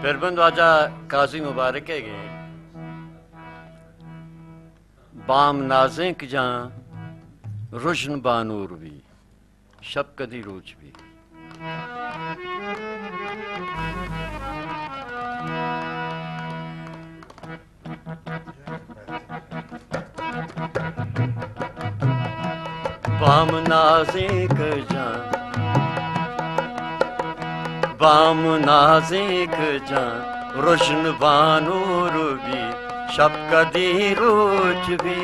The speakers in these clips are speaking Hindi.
फिर बंदवाजा काजी मुबारक है गए बाम नाज़ें की जां रोशन बानूर भी शब कदी रोज भी बाम नाज़ें की जां बाम नाज़ें की जां रोशन बानूर भी शब कदी रोज भी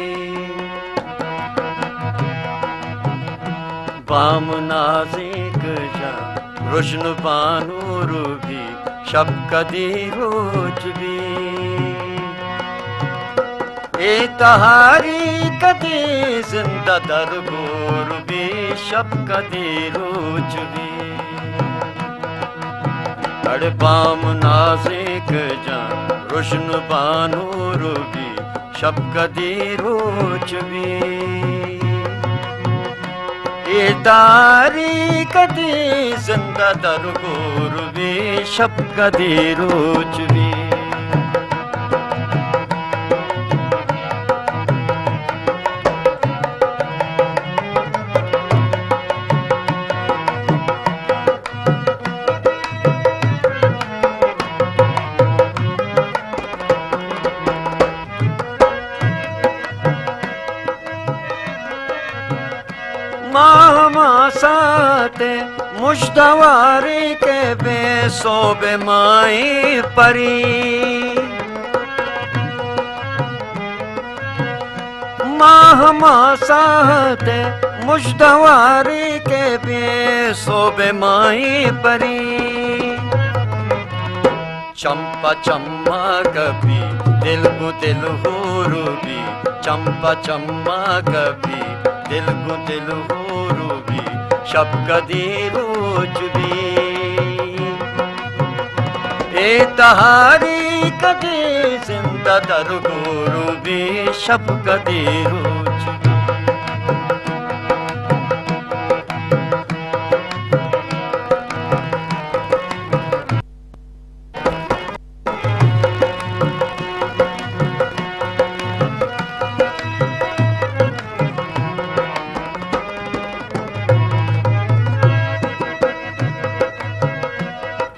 बाम नाज़ें की जां रोशन बानूर भी शब कदी रोज भी ए तहारी कदी जिंदा दरगोर भी शब कदी रोज भी अड़ बाम नाज़ें की जां रोशन बानूर भी शब कदी रोज भी ए तारी कदी जिंदा दरगोर भी शब कदी रोज भी साते मुश्तवारी के बेसो बेमाई परी माहमा साते मुश्तवारी के बेसो बेमाई परी चंपा चम्मा कभी दिल को दिल हो रूबी चंपा चम्मा कभी दिल को दिल हो रूबी शब कदी रोज भी ए तहारी कदी जिंदा दरगोर भी शब कदी रोज भी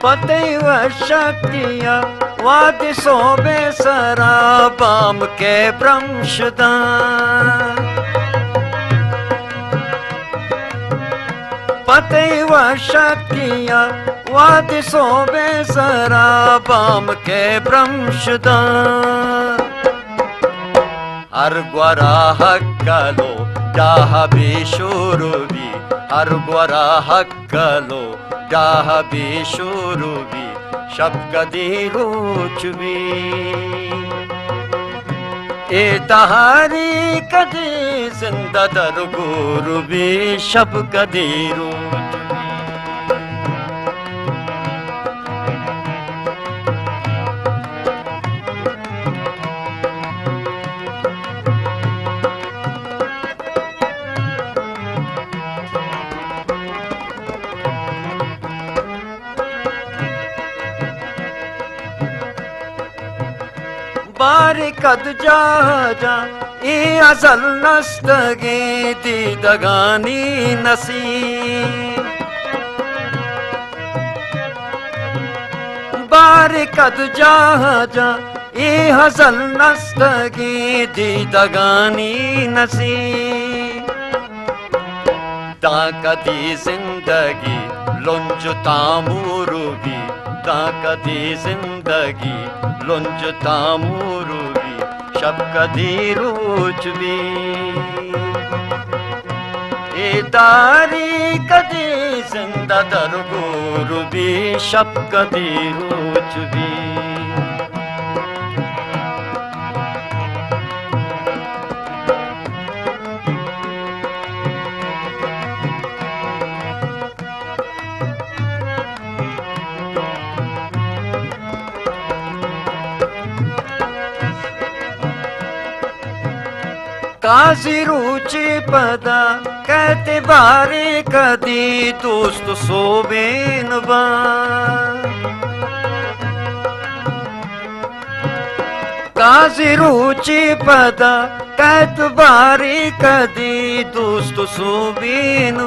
पति व शक्तिया वाद सोबे सराबाम के ब्रह्मशदा पति व शक्तिया वाद सोबे सराबाम के ब्रह्मशदा हर ग्वरा हक्कलो डाह बेशोरो भी हर ग्वरा हक्कलो डाह बेशोरो भी शब कदी रोज भी ए तहारी कदी जिंदा दरगोर भी शब कदी रोज बारिकद जा जा ए अजल नस्तगे दीदगानी नसी बारिकद जा जा ए अजल नस्तगे दीदगानी नसी ताकती जिंदगी लुंज तामूरू भी ताकती जिंदगी लुंज तामूरू भी शब कदी रोज भी ए दारी कदी जिंदा दरगोर भी शब कदी रोज भी काजी रुचि पदा कहते बारे कदी दोस्त सोबेन बा काजी रुचि पद कैत बारी कदी दोस्त सुबीन